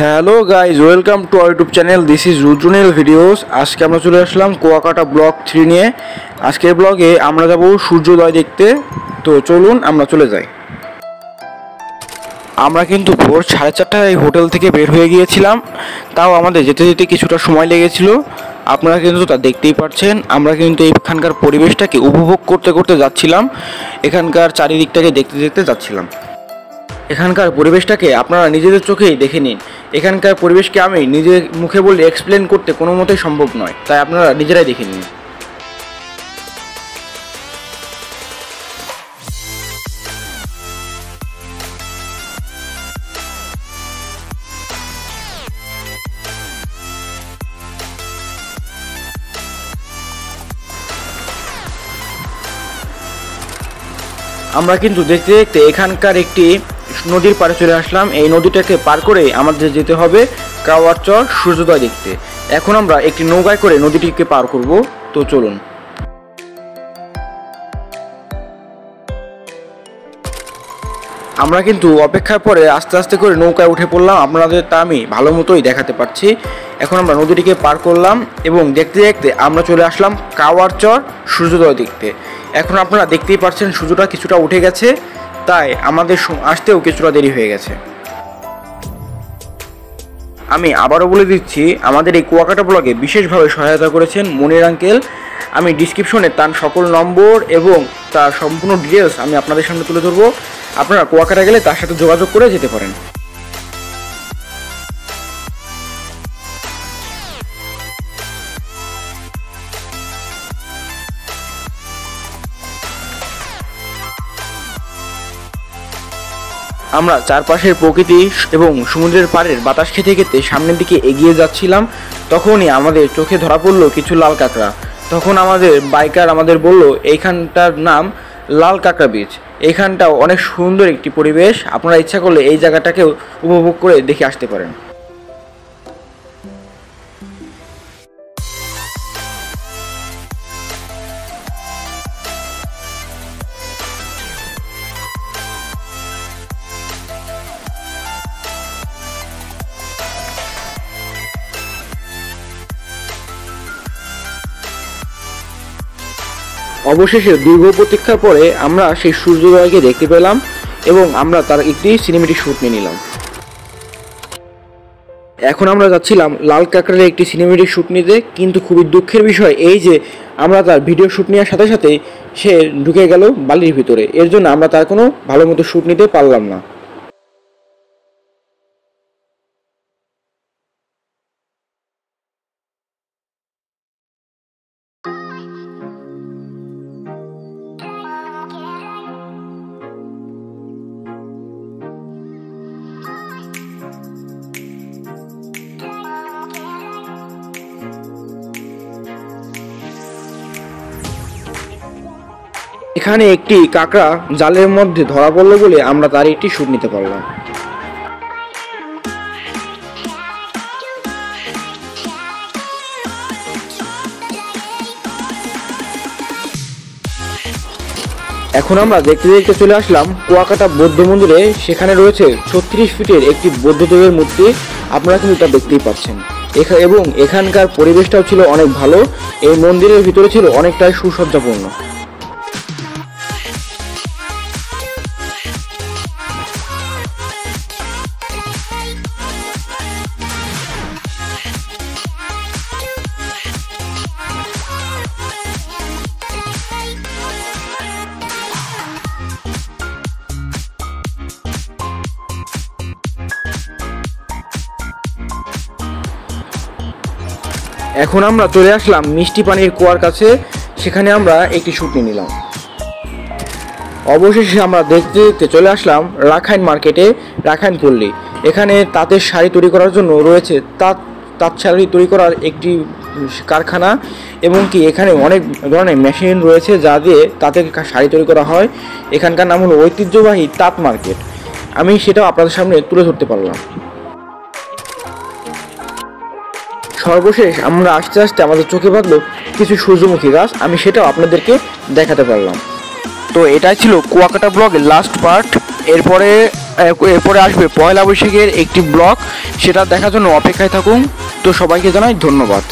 Hello guys, welcome to our YouTube channel. This is Rudranil videos. আজকে আমরা চলে আসলাম Kuakata block 3 নিয়ে। আজকের ব্লগে আমরা যাব সূর্যোদয় দেখতে। তো চলুন আমরা চলে যাই। আমরা কিন্তু ভোর 4:30টায় হোটেল থেকে বের হয়ে গিয়েছিলাম, তাও আমাদের যেতে যেতে কিছুটা সময় লেগেছিল। আপনারা কিন্তু তা দেখতেই পাচ্ছেন। আমরা কিন্তু এখানকার পরিবেশটাকে উপভোগ করতে করতে যাচ্ছিলাম, এখানকার চারিদিকটাকে দেখতে দেখতে যাচ্ছিলাম। এখানকার পরিবেশটাকে আপনারা নিজেদের চোখেই দেখে নিন। এখানকার পরিবেশকে আমি নিজের মুখে বলে এক্সপ্লেন করতে কোনো মতেই সম্ভব নয়, তাই আপনারা নিজেরাই দেখে নিন। আমরা কিন্তু দেখতে দেখতে এখানকার একটি নদীর পাড়ে চলে আসলাম। এই নদীটাকে পার করে আমাদের যেতে হবে কাওয়ার চর সূর্যোদয় দেখতে। এখন আমরা একটি নৌকায় করে নদীটিকে পার করব। তো চলুন। আমরা কিন্তু অপেক্ষার পরে আস্তে আস্তে করে নৌকায় উঠে পড়লাম। আপনাদের তা আমি ভালো মতোই দেখাতে পারছি। এখন আমরা নদীটিকে পার করলাম এবং দেখতে দেখতে আমরা চলে আসলাম কাওয়ার চর সূর্যোদয় দেখতে। এখন আপনারা দেখতেই পাচ্ছেন সূর্যটা কিছুটা উঠে গেছে, তাই আমাদের আসতেও কিছুটা দেরি হয়ে গেছে। আমি আবারও বলে দিচ্ছি, আমাদের এই কুয়াকাটা ব্লগে বিশেষভাবে সহায়তা করেছেন মনির আঙ্কেল। আমি ডিসক্রিপশনে তার সকল নম্বর এবং তার সম্পূর্ণ ডিটেলস আমি আপনাদের সামনে তুলে ধরবো। আপনারা কুয়াকাটা গেলে তার সাথে যোগাযোগ করে যেতে পারেন। আমরা চারপাশের প্রকৃতি এবং সমুদ্রের পাড়ের বাতাস খেতে খেতে সামনের দিকে এগিয়ে যাচ্ছিলাম। তখনই আমাদের চোখে ধরা পড়লো কিছু লাল কাঁকড়া। তখন আমাদের বাইকার আমাদের বলল এইখানটার নাম লাল কাঁকড়া বিচ। এইখানটাও অনেক সুন্দর একটি পরিবেশ, আপনারা ইচ্ছা করলে এই জায়গাটাকেও উপভোগ করে দেখে আসতে পারেন। অবশেষে দীর্ঘ প্রতীক্ষার পরে আমরা সেই সূর্যোদয়কে দেখতে পেলাম এবং আমরা তার একটি সিনেমেটিক শ্যুট নিয়ে নিলাম। এখন আমরা যাচ্ছিলাম লাল কাঁকড়ার একটি সিনেমেটিক শ্যুট নিতে, কিন্তু খুবই দুঃখের বিষয় এই যে আমরা তার ভিডিও শ্যুট নেওয়ার সাথে সাথে সে ঢুকে গেল বালির ভিতরে। এর জন্য আমরা তার কোনো ভালো মতো শ্যুট নিতে পারলাম না। এখানে একটি কাঁকড়া জালের মধ্যে ধরা পড়লো বলে আমরা তার একটি শ্যুট নিতে পারলাম। এখন আমরা দেখতে দেখতে চলে আসলাম কুয়াকাটা বৌদ্ধ মন্দিরে। সেখানে রয়েছে 36 ফিটের একটি বৌদ্ধদেবের মূর্তি। আপনারা কিন্তু তা দেখতেই পাচ্ছেন। এবং এখানকার পরিবেশটাও ছিল অনেক ভালো। এই মন্দিরের ভিতরে ছিল অনেকটাই সুসজ্জাপূর্ণ। এখন আমরা চলে আসলাম মিষ্টি পানির কুয়ার কাছে। সেখানে আমরা একটি শ্যুট নিয়ে নিলাম। অবশেষে আমরা দেখতে দেখতে চলে আসলাম রাখাইন মার্কেটে, রাখাইন পল্লী। এখানে তাঁতের শাড়ি তৈরি করার জন্য রয়েছে তাঁত শাড়ি তৈরি করার একটি কারখানা, এবং কি এখানে অনেক ধরনের মেশিন রয়েছে যা দিয়ে তাঁতের শাড়ি তৈরি করা হয়। এখানকার নাম হলো ঐতিহ্যবাহী তাঁত মার্কেট। আমি সেটাও আপনাদের সামনে তুলে ধরতে পারলাম। সর্বশেষ আমরা আস্তে আস্তে আমাদের চোখে বাঁধলো কিছু সূর্যমুখী গাছ, আমি সেটাও আপনাদেরকে দেখাতে পারলাম। তো এটাই ছিল কুয়াকাটা ব্লগের লাস্ট পার্ট। এরপরে এরপরে আসবে পয়লা বৈশাখের একটি ব্লগ, সেটা দেখার জন্য অপেক্ষায় থাকুন। তো সবাইকে জানাই ধন্যবাদ।